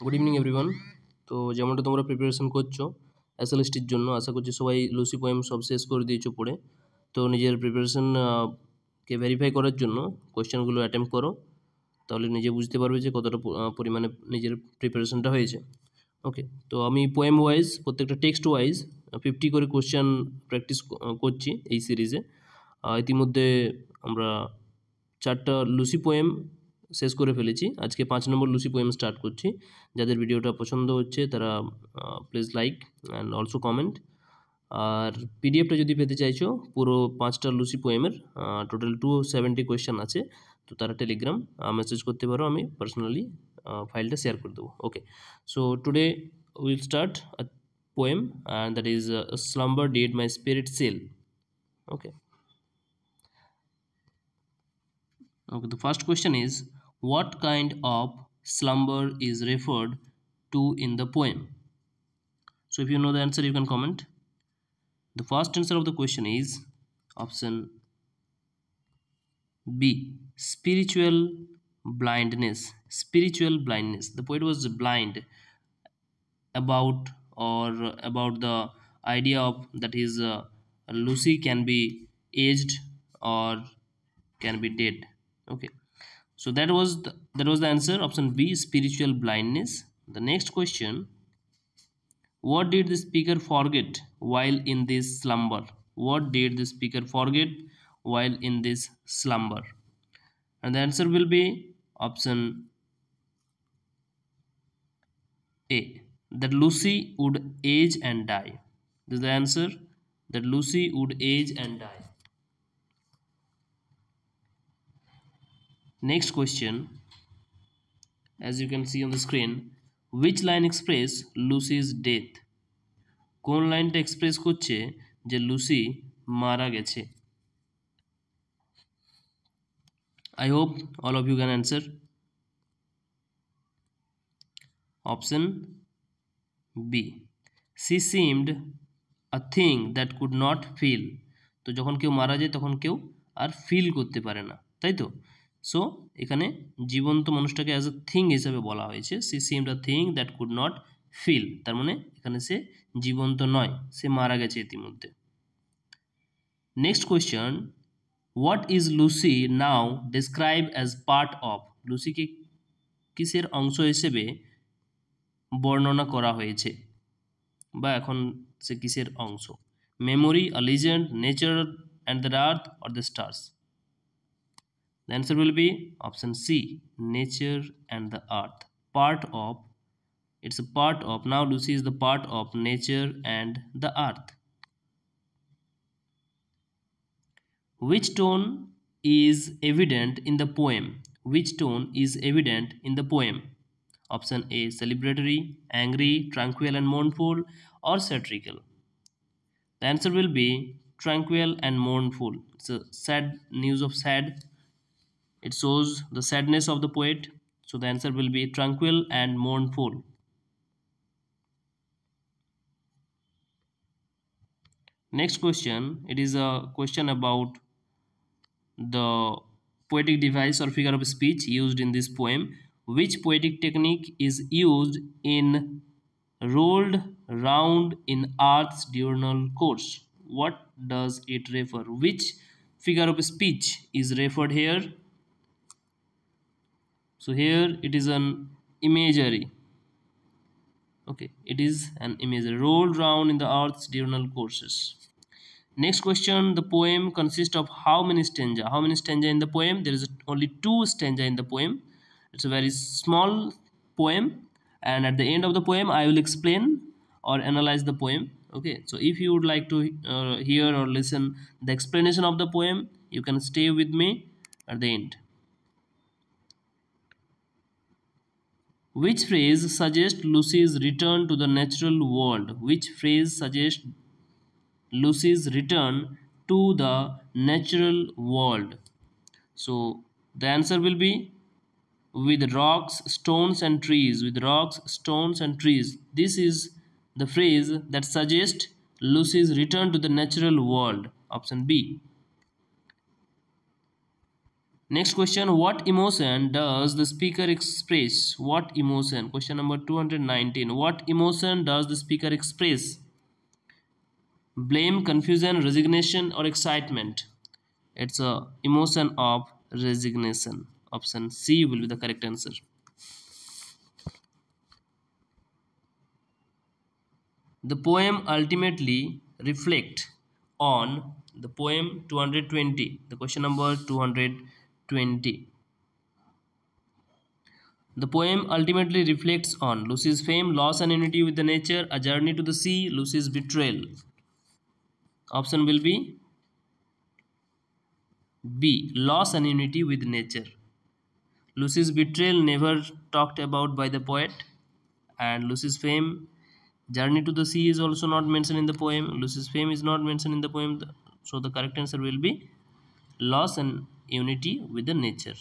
Good evening everyone. তো যেমনটা তোমরা প্রিপারেশন করছো এসএলএসটির জন্য, আশা করছি সবাই লুসি পোয়েম সব শেষ করে দিয়েছো পড়ে। তো নিজের প্রিপারেশন কে ভেরিফাই করার জন্য কোয়েশ্চেনগুলো অ্যাটেম্প করো, তাহলে নিজে বুঝতে পারবে যে কতটা পরিমাণে নিজের প্রিপারেশনটা হয়েছে। ওকে, তো আমি পোয়েম ওয়াইজ প্রত্যেকটা টেক্সট ওয়াইজ 50 করে কোয়েশ্চেন প্র্যাকটিস করছি এই সিরিজে। ইতিমধ্যে আমরা 4টা লুসি পোয়েম শেষ করে ফেলেছি। আজকে 5 নম্বর লুসি পোয়েম স্টার্ট করছি। যাদের ভিডিওটা পছন্দ হচ্ছে তারা please like and also comment. আর পিডিএফটা যদি পেতে চাইছো পুরো 5টা লুসি পোয়েমের টোটাল 270 কোয়েশ্চেন আছে, তো তারা টেলিগ্রাম মেসেজ করতে পারো, আমি পার্সোনালি ফাইলটা শেয়ার করে দেবো। Okay, so today will start a poem and that is slumber did my spirit seal. Okay. Okay, the first question is, what kind of slumber is referred to in the poem? So if you know the answer, you can comment. The first answer of the question is option B, spiritual blindness. Spiritual blindness. The poet was blind about the idea of that his Lucy can be aged or can be dead. Okay, so that was the answer, option B, spiritual blindness. The next question, what did the speaker forget while in this slumber? What did the speaker forget while in this slumber? And the answer will be option A, that Lucy would age and die. This is the answer, that Lucy would age and die. Next question, as you can see on the screen, which line express Lucy's death? কোন লাইনটা express করছে যে Lucy মারা গেছে? I hope all of you can answer. Option B, she seemed a thing that could not feel. তো যখন কেউ মারা যায় তখন কেউ আর ফিল করতে পারে না, তাই তো? সো এখানে জীবন্ত মানুষটাকে অ্যাজ এ থিং হিসেবে বলা হয়েছে, she seemed a thing that could not feel, তার মানে এখানে সে জীবন্ত নয়, সে মারা গেছে ইতিমধ্যে। Next question, what is Lucy now describe as part of? লুসিকে কিসের অংশ হিসেবে বর্ণনা করা হয়েছে, বা এখন সে কিসের অংশ? Memory, a legend, nature and the earth or the stars? The answer will be option C, nature and the earth. Part of, it's a part of, now Lucy is the part of nature and the earth. Which tone is evident in the poem? Which tone is evident in the poem? Option A, celebratory, angry, tranquil and mournful, or satirical? The answer will be tranquil and mournful. It's a sad news of sad. It shows the sadness of the poet. So the answer will be tranquil and mournful. Next question, it is a question about the poetic device or figure of speech used in this poem. Which poetic technique is used in rolled round in earth's diurnal course? What does it refer? Which figure of speech is referred here? So here it is an imagery. Okay, it is an imagery, rolled round in the earth's diurnal courses. Next question, the poem consists of how many stanza? How many stanza in the poem? There is only 2 stanza in the poem. It's a very small poem, and at the end of the poem I will explain or analyze the poem. Okay, so if you would like to hear or listen the explanation of the poem, you can stay with me at the end. Which phrase suggests Lucy's return to the natural world? Which phrase suggests Lucy's return to the natural world? So the answer will be with rocks, stones and trees. With rocks, stones and trees. This is the phrase that suggests Lucy's return to the natural world. Option B. Next question, what emotion does the speaker express? What emotion? Question number 219. What emotion does the speaker express? Blame, confusion, resignation, or excitement? It's a emotion of resignation. Option C will be the correct answer. The poem ultimately reflect on the poem 220. The question number 220. The poem ultimately reflects on Lucy's fame, loss and unity with the nature, a journey to the sea, Lucy's betrayal. Option will be B, loss and unity with nature. Lucy's betrayal never talked about by the poet, and Lucy's fame, journey to the sea is also not mentioned in the poem. Lucy's fame is not mentioned in the poem, so the correct answer will be loss and unity with the nature.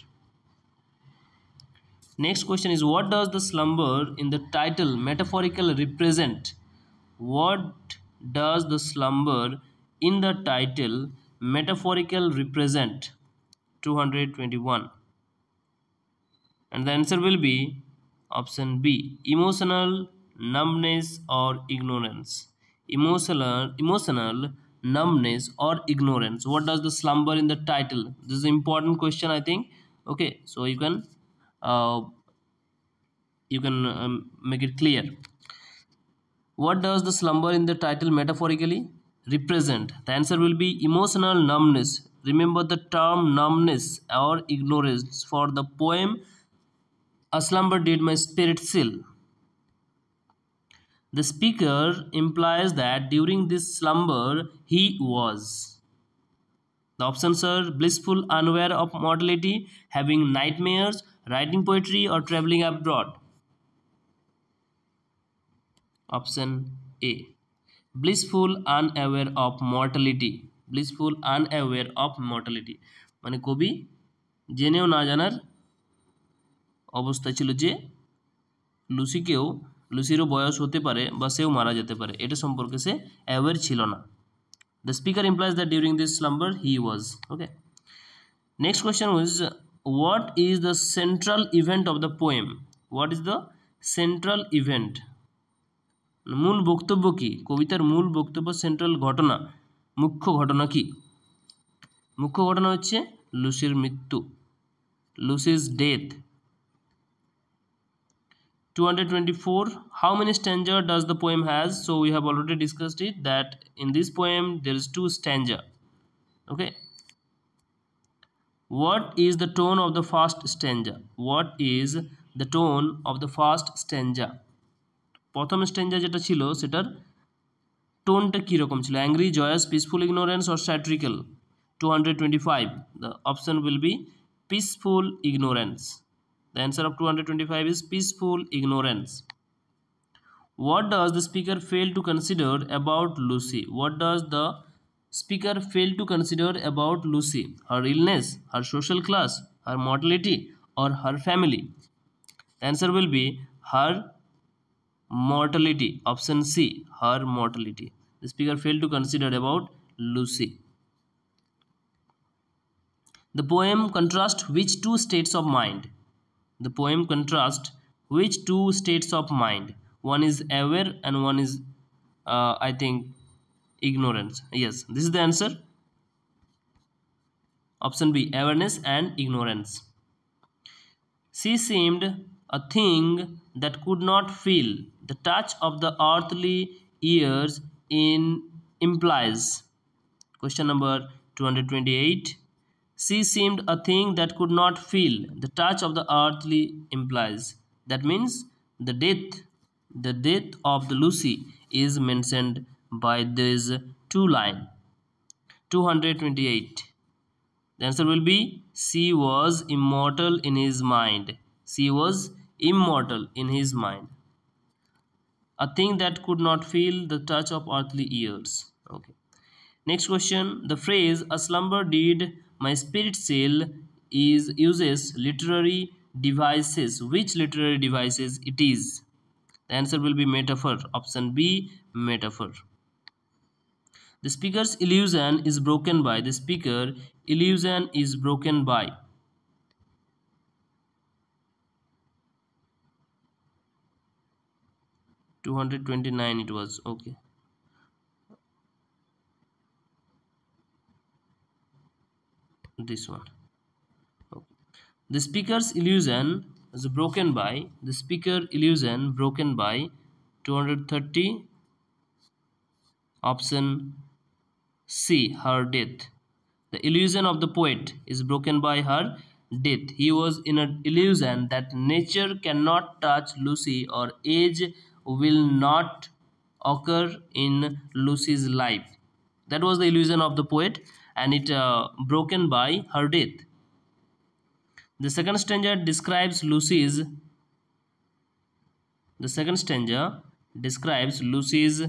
Next question is, what does the slumber in the title metaphorical represent? What does the slumber in the title metaphorical represent? 221. And the answer will be option B, emotional numbness or ignorance. Emotional numbness or ignorance. What does the slumber in the title? This is an important question, I think. Okay, so you can make it clear. What does the slumber in the title metaphorically represent? The answer will be emotional numbness. Remember the term numbness or ignorance for the poem A Slumber Did My Spirit Chill. The speaker implies that during this slumber he was. The options are blissful, unaware of mortality, having nightmares, writing poetry, or traveling abroad. Option A, blissful, unaware of mortality. Blissful, unaware of mortality মানে কবি জেনেও না জানার অবস্থা ছিল যে লুসিরও বয়স হতে পারে বা সেও মারা যেতে পারে, এটা সম্পর্কে সে অ্যাওয়্যার ছিল না। The speaker implies that during this slumber he was. Okay. Next question was, what is the central event of the poem? What is the central event? মূল বক্তব্য কি? কবিতার মূল বক্তব্য, সেন্ট্রাল ঘটনা, মুখ্য ঘটনা কি? মুখ্য ঘটনা হচ্ছে লুসির মৃত্যু, লুসি's death. 224. How many stanza does the poem has? So we have already discussed it, that in this poem there is 2 stanza. Okay. What is the tone of the first stanza? What is the tone of the first stanza? প্রথম স্ট্যাঞ্জা যেটা ছিল সেটার টোনটা কীরকম ছিল? Angry, জয়াস, peaceful, ignorance or স্যাট্রিক্যাল? 225. The option will be peaceful ignorance. The answer of 225 is peaceful ignorance. What does the speaker fail to consider about Lucy? What does the speaker fail to consider about Lucy? Her illness, her social class, her mortality, or her family? The answer will be her mortality. Option C, her mortality. The speaker failed to consider about Lucy. The poem contrasts which 2 states of mind? The poem contrasts which 2 states of mind? One is aware and one is I think ignorance. Yes, this is the answer. Option B, awareness and ignorance. She seemed a thing that could not feel. The touch of the earthly ears in implies. Question number 228. She seemed a thing that could not feel. The touch of the earthly implies. That means the death of the Lucy is mentioned by these 2 lines. 228. The answer will be she was immortal in his mind. She was immortal in his mind. A thing that could not feel the touch of earthly ears. Okay. Next question. The phrase "a slumber did my spirit chill" uses literary devices. Which literary devices it is? The answer will be metaphor. Option B, metaphor. The speaker's illusion is broken by. The speaker illusion is broken by. 229 it was. Okay. This one. Okay. The speaker's illusion is broken by, the speaker illusion broken by 230. Option C, her death. The illusion of the poet is broken by her death. He was in an illusion that nature cannot touch Lucy or age will not occur in Lucy's life. That was the illusion of the poet, and it broken by her death. The second stanza describes Lucy's. The second stanza describes Lucy's.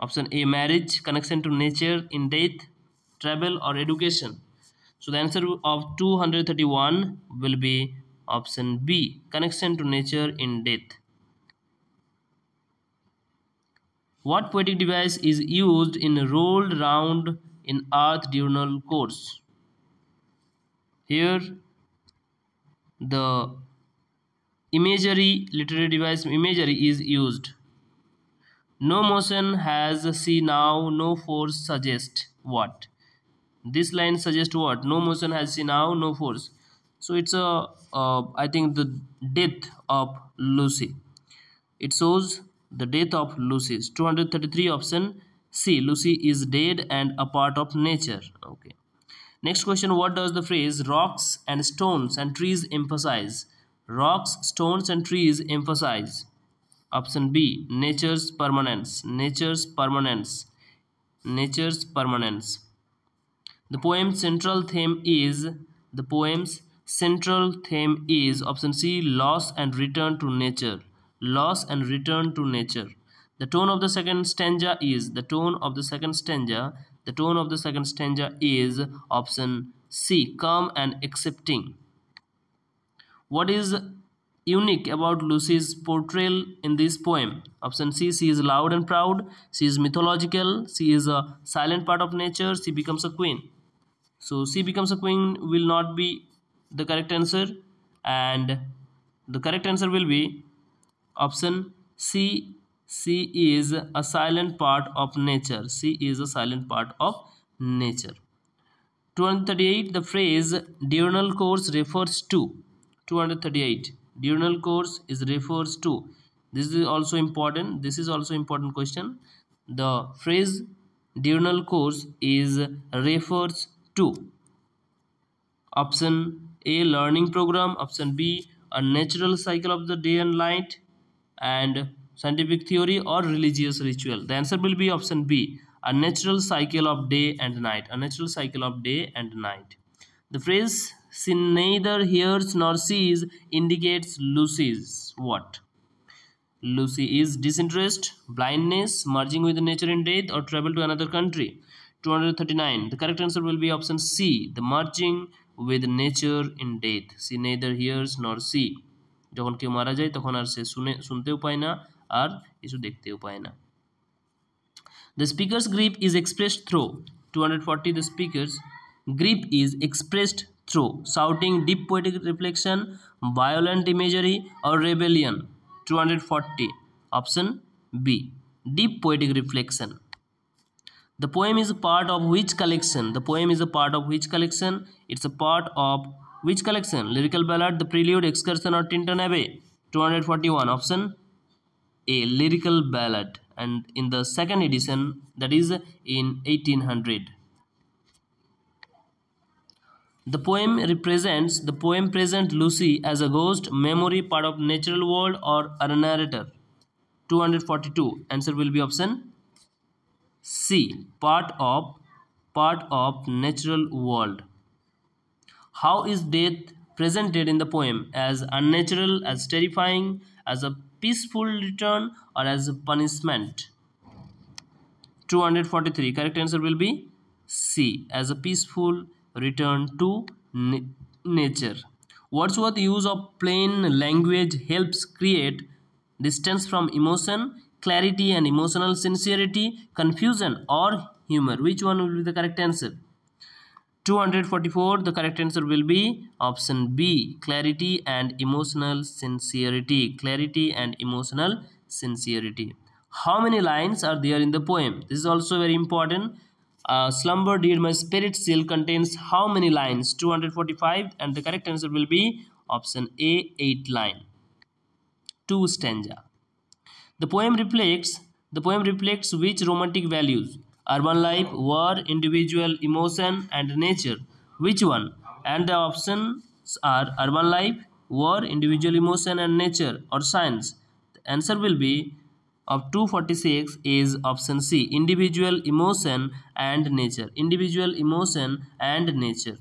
Option A, marriage, connection to nature in death, travel or education. So the answer of 231 will be option B, connection to nature in death. What poetic device is used in rolled round in earth diurnal course? Here the imagery, literary device imagery is used. No motion has see now, no force suggest what? This line suggests what? No motion has see now, no force. So it's a I think the death of Lucy. It shows the death of Lucy. 233 option C. Lucy is dead and a part of nature. Okay. Next question, what does the phrase rocks and stones and trees emphasize? Rocks, stones and trees emphasize. Option B, nature's permanence. Nature's permanence. Nature's permanence. The poem's central theme is option C, loss and return to nature. Loss and return to nature. The tone of the second stanza is option C, calm and accepting. What is unique about Lucy's portrayal in this poem? Option C, she is loud and proud, she is mythological, she is a silent part of nature, she becomes a queen. So she becomes a queen will not be the correct answer, and the correct answer will be option C, she is a silent part of nature. She is a silent part of nature. 238, the phrase diurnal course refers to. 238, diurnal course is refers to. This is also important question. The phrase diurnal course is refers to. Option A, learning program. Option B, a natural cycle of the day and night, and scientific theory or religious ritual. The answer will be option B, a natural cycle of day and night. A natural cycle of day and night. The phrase she neither hears nor sees indicates Lucy's what? Lucy is disinterest, blindness, merging with nature in death, or travel to another country. 239. The correct answer will be option C, the merging with nature in death. She neither hears nor see. যখন কেউ মারা যায় তখন আর সে শুনতেও পায় না আর কিছু দেখতেও পায় না। The speaker's grief is expressed through. 240. The speaker's grief is expressed through shouting, deep poetic reflection, violent imagery, or rebellion. 240. Option B, deep poetic reflection. The poem is a part of which collection? It's a part of which collection? Lyrical ballad, the prelude, excursion, or Tintin Abbey. 241. Option A, lyrical ballad, and in the second edition, that is in 1800. The poem presents Lucy as a ghost, memory, part of natural world, or a narrator. 242. Answer will be option C, part of natural world. How is death presented in the poem? As unnatural, as terrifying, as a peaceful return, or as a punishment? 243. Correct answer will be C, as a peaceful return to nature. Wordsworth's use of plain language helps create distance from emotion, clarity and emotional sincerity, confusion or humor. Which one will be the correct answer? 244, the correct answer will be option B, clarity and emotional sincerity. Clarity and emotional sincerity. How many lines are there in the poem? This is also very important. Slumber did my spirit still contains how many lines? 245, and the correct answer will be option A, 8 line. 2 stanza. The poem reflects which romantic values? Urban life, war, individual emotion, and nature. Which one? And the options are urban life, war, individual emotion, and nature, or science. The answer will be of 246 is option C, individual emotion and nature. Individual emotion and nature.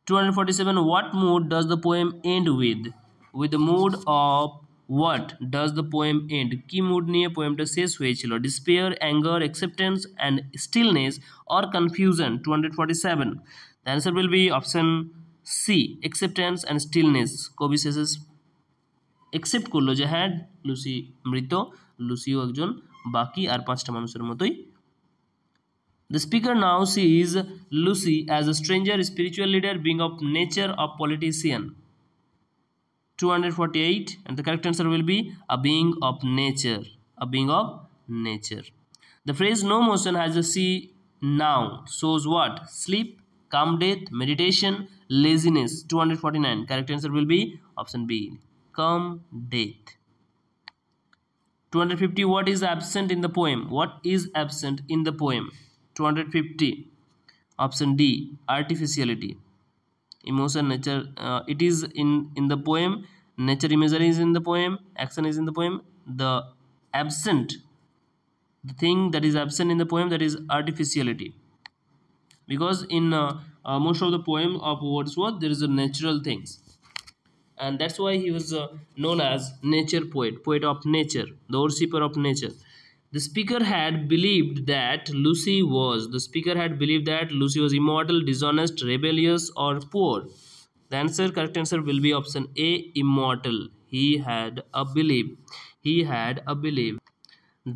247, what mood does the poem end with? With the mood of what does the poem end? কি mood নিয়ে পোয়েমটা শেষ হয়েছিল? Despair, anger, acceptance and stillness or confusion. 247. The answer will be option C, acceptance and stillness. কবি শেষে accept করলো যে হ্যাঁ Lucy মৃত, লুসিও একজন বাকি আর পাঁচটা মানুষের মতোই। The speaker now sees Lucy as a stranger, spiritual leader, being of nature, of politician. 248, and the correct answer will be a being of nature. A being of nature. The phrase no motion has a C now shows what? Sleep, calm death, meditation, laziness. 249. Correct answer will be option B, calm death. 250. What is absent in the poem? What is absent in the poem? 250. Option D, artificiality. Emotion, nature, it is in the poem. Nature imagery is in the poem. Action is in the poem. The thing that is absent in the poem, that is artificiality. Because in most of the poem of Wordsworth, there is a natural things, and that's why he was known as nature poet, poet of nature, the worshipper of nature. The speaker had believed that Lucy was immortal, dishonest, rebellious, or poor. The correct answer will be option A, immortal. He had a belief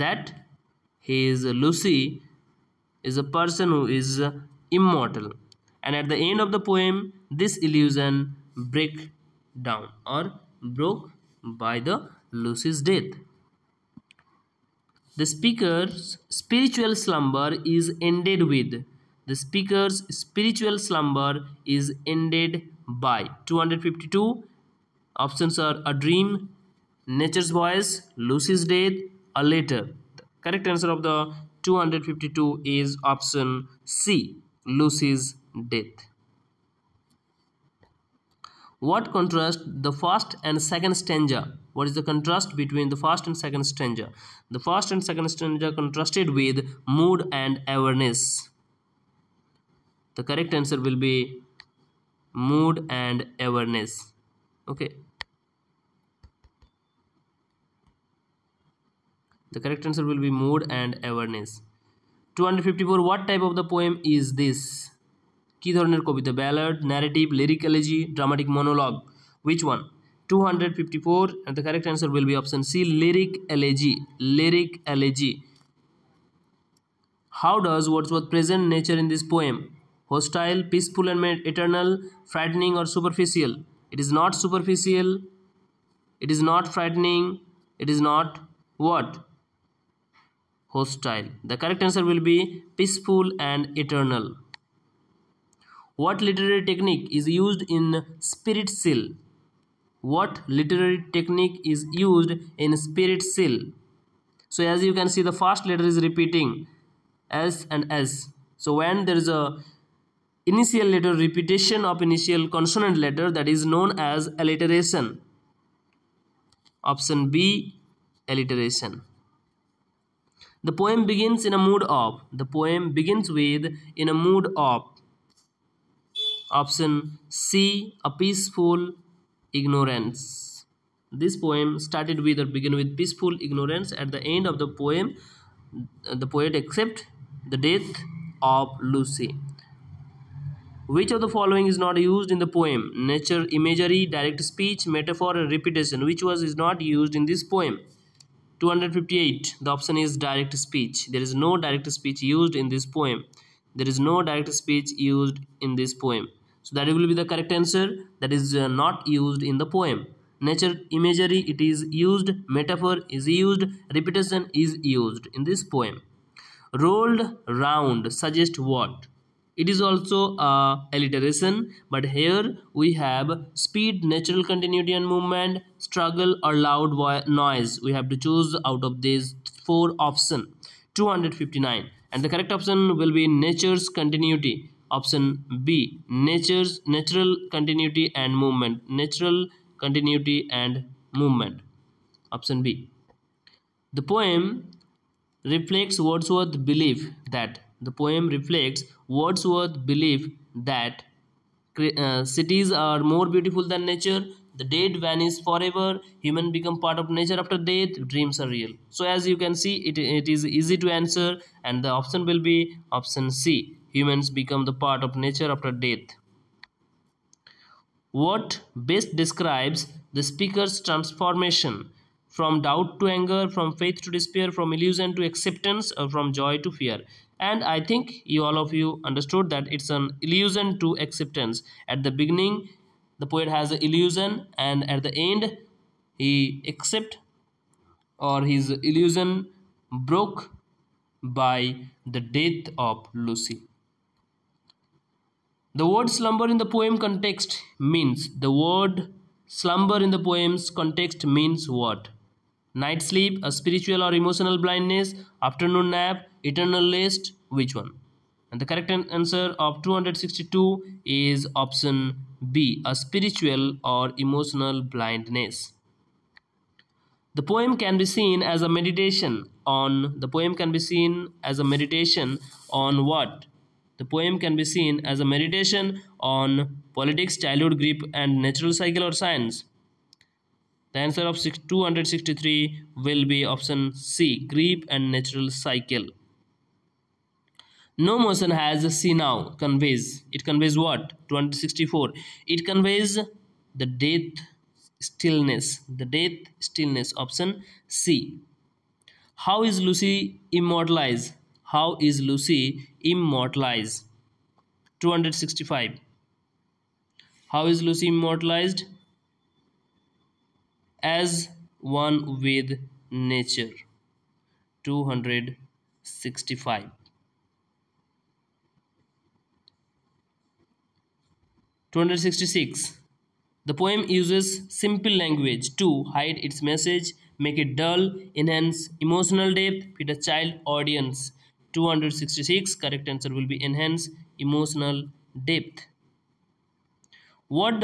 that his Lucy is a person who is immortal. And at the end of the poem, this illusion broke by the Lucy's death. The speaker's spiritual slumber is ended with. The speaker's spiritual slumber is ended by. 252. Options are a dream, nature's voice, Lucy's death, a letter. The correct answer of the 252 is option C, Lucy's death. What contrast the first and second stanza? What is the contrast between the first and second stanza? The first and second stanza contrasted with mood and awareness. The correct answer will be mood and awareness. Okay. The correct answer will be mood and awareness. 254. What type of the poem is this? কি ধরনের কবিতা? Ballad, narrative, lyric elegy, dramatic monologue. Which one? 254, and the correct answer will be option C, lyric elegy. Lyric elegy. How does Wordsworth present nature in this poem? Hostile, peaceful and eternal, frightening or superficial? It is not superficial, it is not frightening, it is not what? Hostile. The correct answer will be peaceful and eternal. What literary technique is used in spirit seal? What literary technique is used in spirit seal? So as you can see, the first letter is repeating, S and S. So when there is a initial letter repetition of initial consonant letter, that is known as alliteration. Option B, alliteration. The poem begins in a mood of. The poem begins with in a mood of. Option C, a peaceful ignorance. This poem started with or began with peaceful ignorance. At the end of the poem, the poet accepts the death of Lucy. Which of the following is not used in the poem? Nature, imagery, direct speech, metaphor, and repetition. Which was is not used in this poem? 258. The option is direct speech. There is no direct speech used in this poem. There is no direct speech used in this poem. So that will be the correct answer. That is not used in the poem. Nature imagery, it is used. Metaphor is used. Repetition is used in this poem. Rolled round suggest what? It is also a alliteration, but here we have speed, natural continuity and movement, struggle or loud noise. We have to choose out of these four options. 259, and the correct option will be nature's continuity. Option B, natural continuity and movement. Natural continuity and movement. Option B. The poem reflects Wordsworth's belief that cities are more beautiful than nature. The dead vanish forever. Human become part of nature after death. Dreams are real. So as you can see, it is easy to answer, and the option will be option C. Humans become the part of nature after death. What best describes the speaker's transformation from doubt to anger, from faith to despair, from illusion to acceptance, or from joy to fear? And I think all of you understood that it's an illusion to acceptance. At the beginning, the poet has an illusion, and at the end, he accept, or his illusion broke by the death of Lucy. The word slumber in the poem context means, the word slumber in the poem's context means what? Night sleep, a spiritual or emotional blindness, afternoon nap, eternal rest, which one? And the correct answer of 262 is option B, a spiritual or emotional blindness. The poem can be seen as a meditation on what? The poem can be seen as a meditation on politics, childhood, grief, and natural cycle or science. The answer of 263 will be option C, grief and natural cycle. No motion has a C now conveys. It conveys what? 264. It conveys the death stillness. The death stillness. Option C. How is Lucy immortalized? How is Lucy immortalized? 265. How is Lucy immortalized? As one with nature. 265. 266. The poem uses simple language to hide its message, make it dull, enhance emotional depth, fit a child audience. 266. Correct answer will be enhance emotional depth. What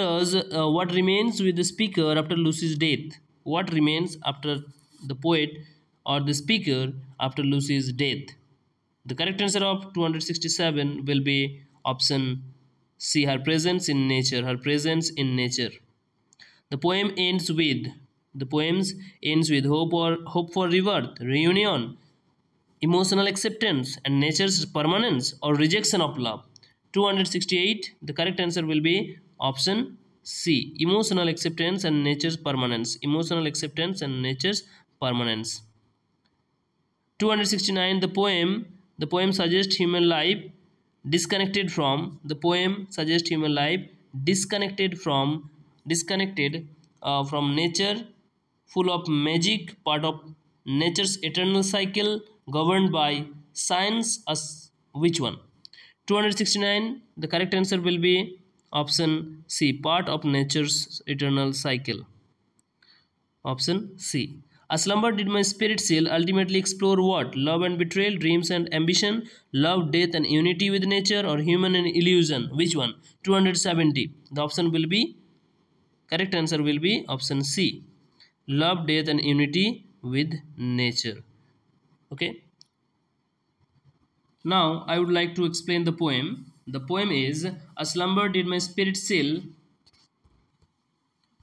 remains with the speaker after Lucy's death? What remains after the poet or the speaker after Lucy's death? The correct answer of 267 will be option C, her presence in nature. Her presence in nature. The poem ends with hope for rebirth, reunion, emotional acceptance, and nature's permanence or rejection of love. 268. The correct answer will be option C, emotional acceptance and nature's permanence. Emotional acceptance and nature's permanence. 269. The poem suggests human life disconnected from nature, full of magic, part of nature's eternal cycle, governed by science. As which one? 269. The correct answer will be option C, part of nature's eternal cycle. Option C. A slumber did my spirit seal ultimately explore what? Love and betrayal, dreams and ambition, love, death and unity with nature, or human and illusion. Which one? 270. The option will be, correct answer will be option C, love, death and unity with nature. Okay. Now I would like to explain the poem. The poem is, a slumber did my spirit seal.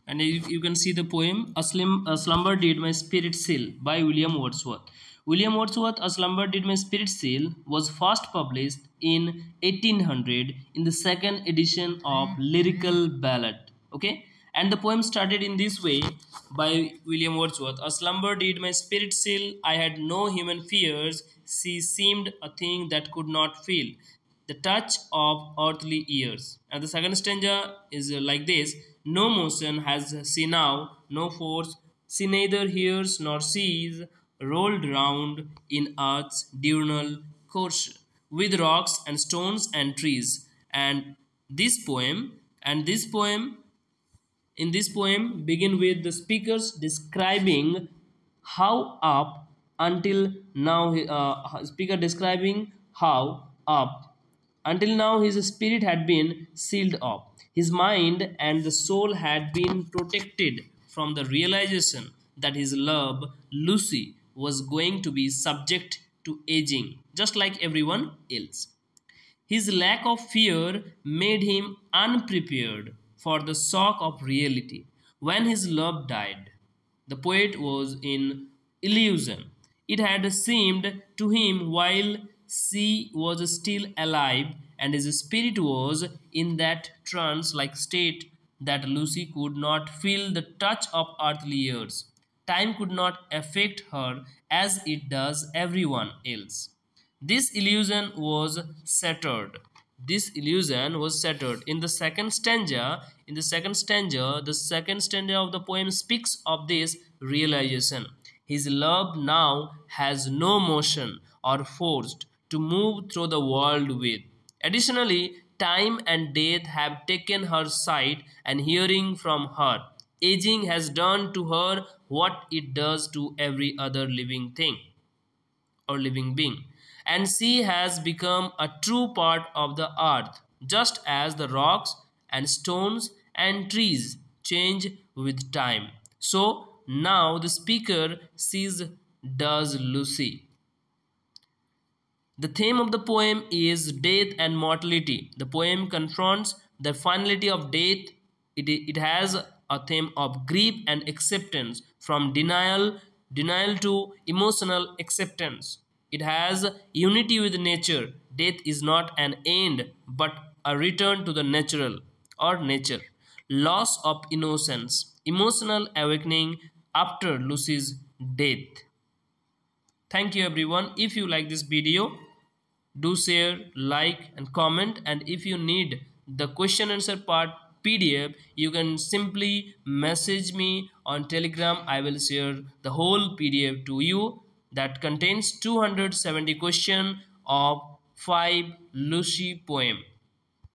And you can see the poem, A Slumber Did My Spirit Seal by William Wordsworth. William Wordsworth, A Slumber Did My Spirit Seal was first published in 1800 in the second edition of Lyrical Ballad. Okay, and the poem started in this way by William Wordsworth. A slumber did my spirit seal, I had no human fears, she seemed a thing that could not feel. the touch of earthly ears. And the second stanza is like this: no motion has she now, no force she neither hears nor sees, rolled round in earth's diurnal course, with rocks and stones and trees. And this poem, and this poem in this poem begin with the speakers describing how up until now speaker describing how up until now his spirit had been sealed up. His mind and the soul had been protected from the realization that his love, Lucy, was going to be subject to aging, just like everyone else. His lack of fear made him unprepared for the shock of reality. When his love died, the poet was in illusion. It had seemed to him while she was still alive, and his spirit was in that trance like state that Lucy could not feel the touch of earthly years. Time could not affect her as it does everyone else. This illusion was shattered. This illusion was shattered. In the second stanza, the second stanza of the poem speaks of this realization. His love now has no motion or force to move through the world with. Additionally, time and death have taken her sight and hearing from her. Aging has done to her what it does to every other living thing or living being, and she has become a true part of the earth, just as the rocks and stones and trees change with time. So now the speaker sees does Lucy. The theme of the poem is death and mortality. The poem confronts the finality of death. It has a theme of grief and acceptance, from denial to emotional acceptance. It has unity with nature. Death is not an end but a return to the natural or nature. Loss of innocence, emotional awakening after Lucy's death. Thank you everyone. If you like this video, do share, like and comment, and if you need the question answer part PDF, you can simply message me on Telegram. I will share the whole PDF to you that contains 270 questions of 5 Lucy poem.